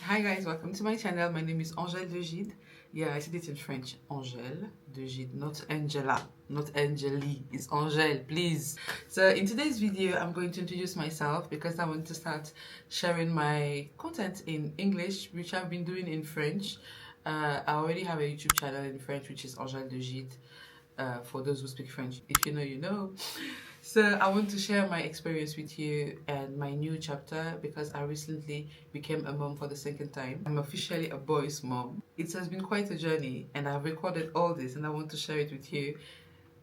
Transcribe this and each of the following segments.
Hi guys, welcome to my channel. My name is Angele de Gides. Yeah, I said it in French. Angele de Gides, not Angela, not Angeli. It's Angele, please. So in today's video, I'm going to introduce myself because I want to start sharing my content in English, which I've been doing in French. I already have a YouTube channel in French, which is Angele de Gides. For those who speak French, if you know, you know. So I want to share my experience with you and my new chapter because I recently became a mom for the second time. I'm officially a boy's mom. It has been quite a journey and I've recorded all this and I want to share it with you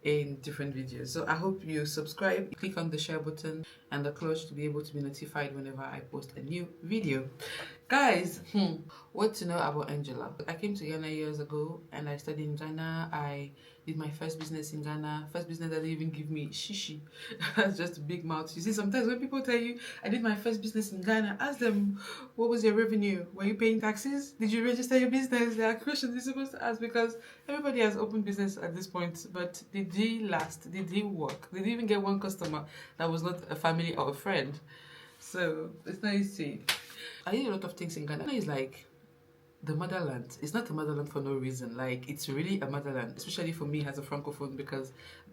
in different videos. So I hope you subscribe, click on the share button and the clock to be able to be notified whenever I post a new video. Guys, what to know about Angela? I came to Ghana years ago and I studied in Ghana. I did my first business in Ghana. First business that didn't even give me shishi. That's just a big mouth. You see, sometimes when people tell you, I did my first business in Ghana, ask them, what was your revenue? Were you paying taxes? Did you register your business? There are questions you're supposed to ask because everybody has opened business at this point. But did they last? Did they work? Did they even get one customer that was not a family or a friend? So it's not easy. I did a lot of things in Ghana. It's like the motherland. It's not a motherland for no reason. Like, it's really a motherland, especially for me as a francophone, because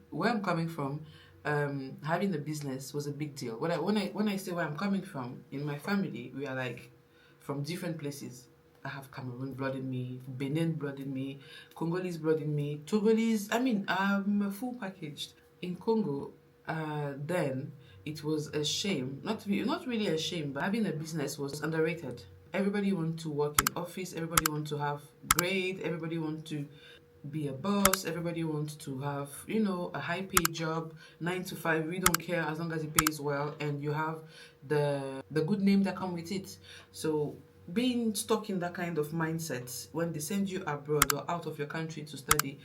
where I'm coming from, having a business was a big deal. When I say where I'm coming from, in my family, we are like from different places. I have Cameroon blood in me, Benin blood in me, Congolese blood in me, Togolese. I mean, I'm full packaged. In Congo, then it was a shame, not really a shame, but having a business was underrated. Everybody want to work in office, everybody want to have grade, everybody want to be a boss, everybody wants to have, you know, a high paid job, 9 to 5, we don't care as long as it pays well and you have the good name that come with it. So being stuck in that kind of mindset when they send you abroad or out of your country to study,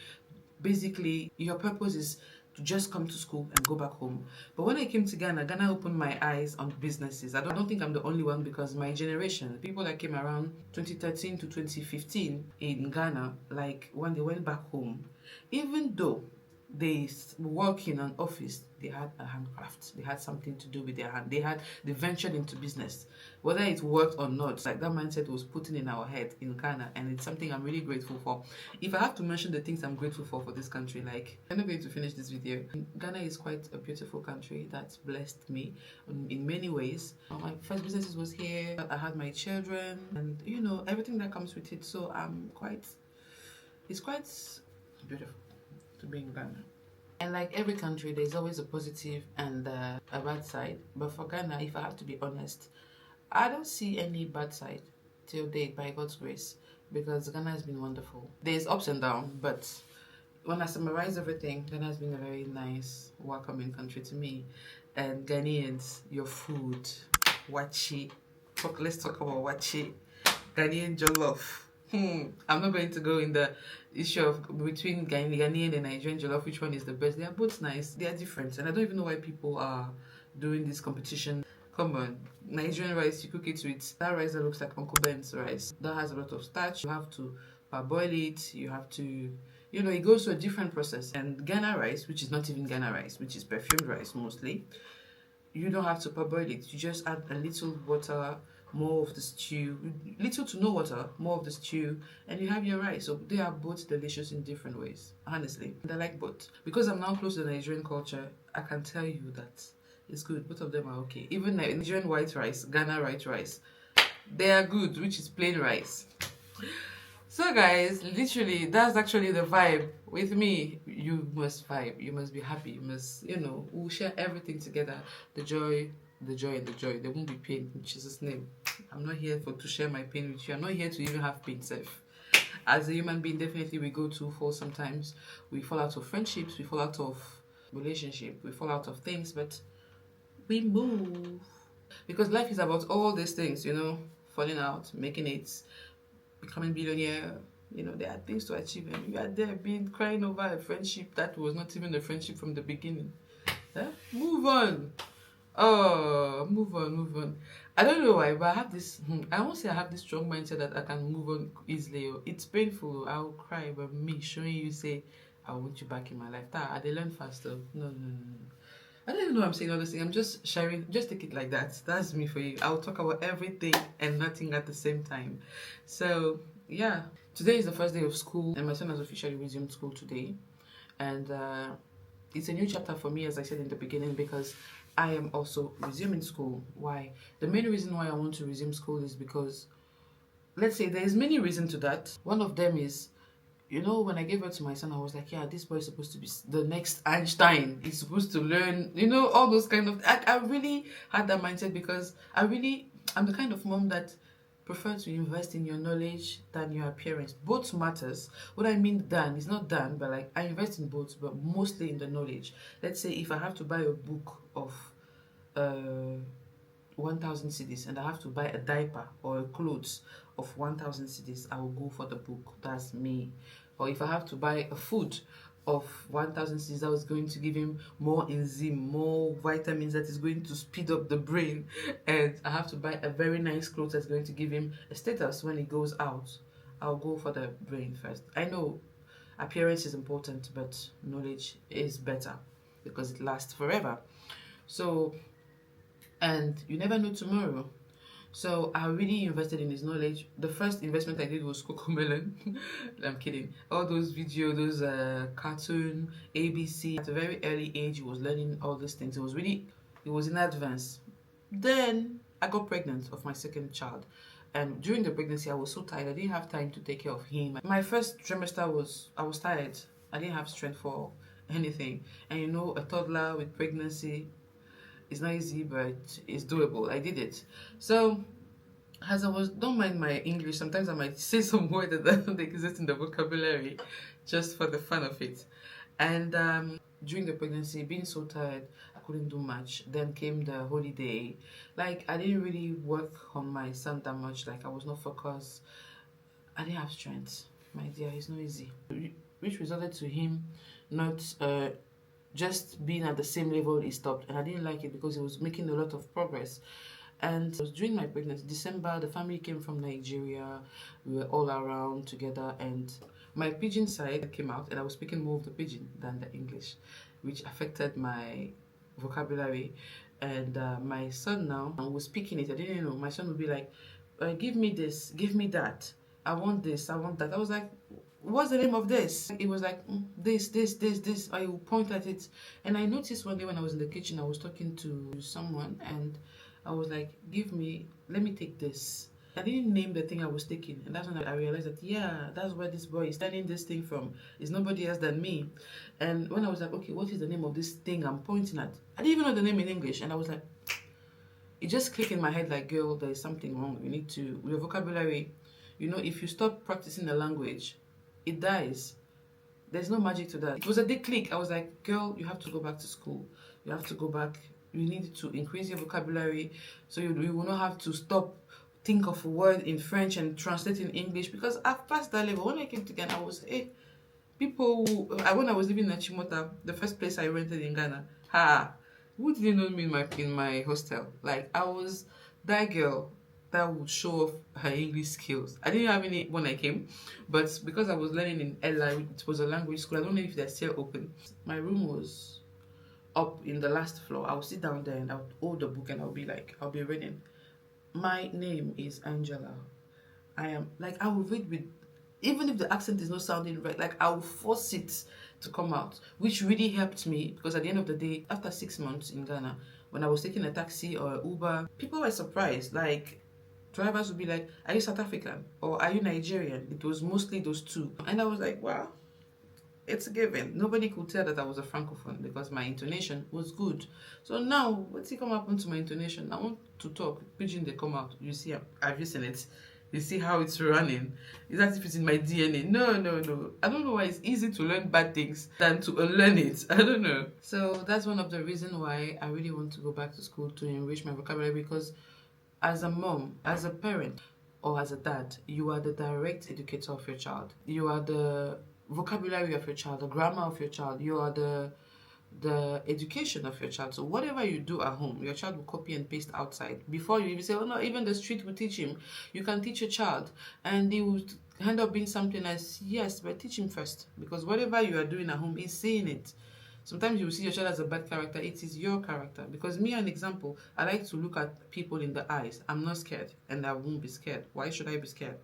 basically your purpose is to just come to school and go back home. But when I came to Ghana, Ghana opened my eyes on businesses. I don't think I'm the only one because my generation, people that came around 2013 to 2015 in Ghana, like when they went back home, even though they work in an office, they had a handcraft, they had something to do with their hand, they ventured into business. Whether it worked or not, like that mindset was put in our head in Ghana, and it's something I'm really grateful for. If I have to mention the things I'm grateful for this country, like, I'm not going to finish this video. Ghana is quite a beautiful country that's blessed me in many ways. My first business was here, I had my children, and you know, everything that comes with it. So it's quite beautiful to be in Ghana. And like every country, there's always a positive and a bad side. But for Ghana, if I have to be honest, I don't see any bad side till date by God's grace because Ghana has been wonderful. There's ups and downs, but when I summarize everything, Ghana has been a very nice, welcoming country to me. And Ghanaians, your food, wachi. Let's talk about wachi. Ghanaian jollof. I'm not going to go in the issue of between Ghanaian and Nigerian jollof, which one is the best. They are both nice. They are different. And I don't even know why people are doing this competition. Come on. Nigerian rice, you cook it with that rice that looks like Uncle Ben's rice. That has a lot of starch. You have to parboil it. You have to, you know, it goes through a different process. And Ghana rice, which is not even Ghana rice, which is perfumed rice mostly, you don't have to parboil it. You just add a little water, more of the stew, little to no water, more of the stew, and you have your rice. So they are both delicious in different ways, honestly. And I like both. Because I'm now close to the Nigerian culture, I can tell you that it's good. Both of them are okay. Even Nigerian white rice, Ghana white rice, they are good, which is plain rice. So guys, literally, that's actually the vibe. With me, you must vibe, you must be happy, you must, you know, we'll share everything together. The joy and the joy. There won't be pain in Jesus' name. I'm not here to share my pain with you. I'm not here to even have pain self. As a human being, definitely we go too far sometimes. We fall out of friendships, we fall out of relationship, we fall out of things, but we move. Because life is about all these things, you know, falling out, making it, becoming billionaire. You know, there are things to achieve, and you are there being crying over a friendship that was not even a friendship from the beginning. Move on. Oh, move on. I don't know why, but I have this, I won't say I have this strong mindset that I can move on easily. It's painful, I'll cry, but me showing you, say, I want you back in my life. I they learn faster. No. I don't even know why I'm saying all this thing. I'm just sharing. Just take it like that. That's me for you. I'll talk about everything and nothing at the same time. So yeah, today is the first day of school, and my son has officially resumed school today. And it's a new chapter for me, as I said in the beginning, because I am also resuming school. Why? The main reason why I want to resume school is because, let's say, there's many reasons to that. One of them is, when I gave birth to my son, I was like, yeah, this boy is supposed to be the next Einstein. He's supposed to learn, all those kind of. I really had that mindset because I'm the kind of mom that prefer to invest in your knowledge than your appearance. Both matters. What I mean than is not than, but like I invest in both, but mostly in the knowledge. Let's say if I have to buy a book of uh 1,000 cedis and I have to buy a diaper or a clothes of 1,000 cedis, I will go for the book. That's me. Or if I have to buy a food of 1,000 cedis that was going to give him more enzyme, more vitamins that is going to speed up the brain, and I have to buy a very nice clothes that's going to give him a status when he goes out, I'll go for the brain first. I know appearance is important, but knowledge is better because it lasts forever. So, and you never know tomorrow. So I really invested in his knowledge. The first investment I did was Cocomelon. I'm kidding. All those videos, those cartoon, ABC. At a very early age, he was learning all these things. It was in advance. Then I got pregnant of my second child. And during the pregnancy, I was so tired. I didn't have time to take care of him. My first trimester I was tired. I didn't have strength for anything. And a toddler with pregnancy, it's not easy, but it's doable. I did it. So, don't mind my English, sometimes I might say some word that don't exist in the vocabulary just for the fun of it. And during the pregnancy, being so tired, I couldn't do much. Then came the holiday. Like, I didn't really work on my son that much. Like, I was not focused. I didn't have strength. My dear, it's not easy. Which resulted to him not just being at the same level he stopped, and I didn't like it because he was making a lot of progress. And it was during my pregnancy, December, the family came from Nigeria. We were all around together, and my pidgin side came out, and I was speaking more of the pidgin than the English, which affected my vocabulary. And my son now was speaking it. I didn't know. My son would be like, give me this, give me that. I want this, I want that. I was like, what's the name of this? It was like, this. I will point at it. And I noticed one day when I was in the kitchen, I was talking to someone and I was like, let me take this. I didn't name the thing I was taking. And that's when I realized that, yeah, that's where this boy is learning this thing from. It's nobody else than me. And when I was like, okay, what is the name of this thing I'm pointing at? I didn't even know the name in English. And I was like, it just clicked in my head like, girl, there is something wrong. You need to, with your vocabulary, if you stop practicing the language, it dies. There's no magic to that. It was a big click. I was like, girl, you have to go back to school. You have to go back. You need to increase your vocabulary so you will not have to think of a word in French and translate in English, because I've passed that level. When I came to Ghana, I was, when I was living in Chimota, the first place I rented in Ghana, who didn't know me in my hostel? Like, I was that girl that would show off her English skills. I didn't have any when I came, but because I was learning in Ella, it was a language school. I don't know if they're still open. My room was up in the last floor. I would sit down there and I would hold the book and I'll be reading. My name is Angela. I will read with, even if the accent is not sounding right, like I will force it to come out, which really helped me because at the end of the day, after 6 months in Ghana, when I was taking a taxi or Uber, people were surprised. Like, drivers would be like, are you South African or are you Nigerian? It was mostly those two. And I was like, well, it's a given. Nobody could tell that I was a francophone because my intonation was good. So now, what's it come happen to my intonation? I want to talk. Pidgin, they come out. You see, I've used it. You see how it's running. It's as if it's in my DNA. No. I don't know why it's easy to learn bad things than to unlearn it. I don't know. So that's one of the reasons why I really want to go back to school to enrich my vocabulary, because as a mom, as a parent, or as a dad, you are the direct educator of your child. You are the vocabulary of your child, the grammar of your child. You are the education of your child. So whatever you do at home, your child will copy and paste outside. Before you even say, oh no, even the street will teach him. You can teach your child and he will end up being something as, yes, but teach him first. Because whatever you are doing at home, he's seeing it. Sometimes you will see your child as a bad character. It is your character. Because me, an example, I like to look at people in the eyes. I'm not scared, and I won't be scared. Why should I be scared?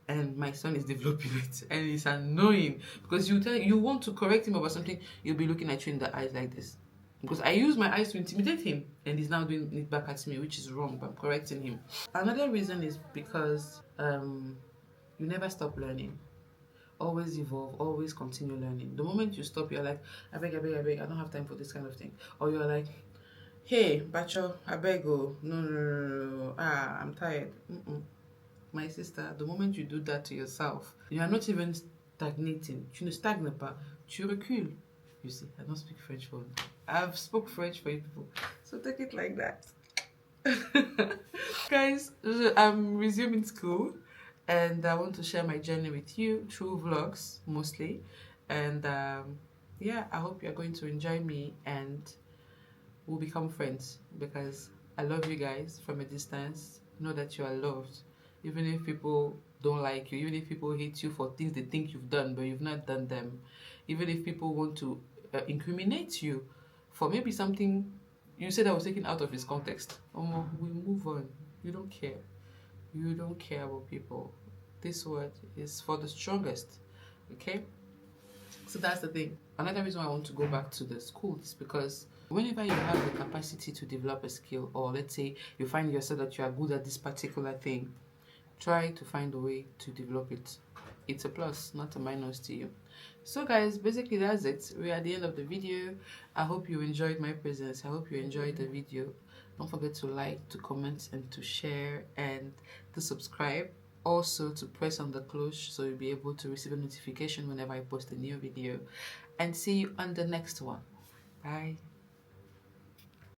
And my son is developing it, and it's annoying because you want to correct him about something, you'll be looking at you in the eyes like this. Because I use my eyes to intimidate him, and he's now doing it back at me, which is wrong, but I'm correcting him. Another reason is because you never stop learning. Always evolve, always continue learning. The moment you stop, you're like, I beg, I don't have time for this kind of thing. Or you're like, hey, Bacho, I beg, oh, no, I'm tired. My sister, the moment you do that to yourself, you are not even stagnating. Tu ne stagnes pas, tu recules. You see, I don't speak French for you. I've spoke French for you people, so take it like that. Guys, I'm resuming school, and I want to share my journey with you through vlogs mostly. And yeah, I hope you're going to enjoy me, and we'll become friends, because I love you guys from a distance. Know that you are loved. Even if people don't like you, even if people hate you for things they think you've done but you've not done them, even if people want to incriminate you for maybe something you said that was taken out of its context, we move on. You don't care. You don't care about people. This word is for the strongest. Okay? So that's the thing. Another reason why I want to go back to the school is because whenever you have the capacity to develop a skill, or let's say you find yourself that you are good at this particular thing, try to find a way to develop it. It's a plus, not a minus to you. So guys, basically that's it. We're at the end of the video. I hope you enjoyed my presence. I hope you enjoyed the video. Don't forget to like, to comment, and to share, and to subscribe. Also to press on the cloche so you'll be able to receive a notification whenever I post a new video. And see you on the next one. Bye.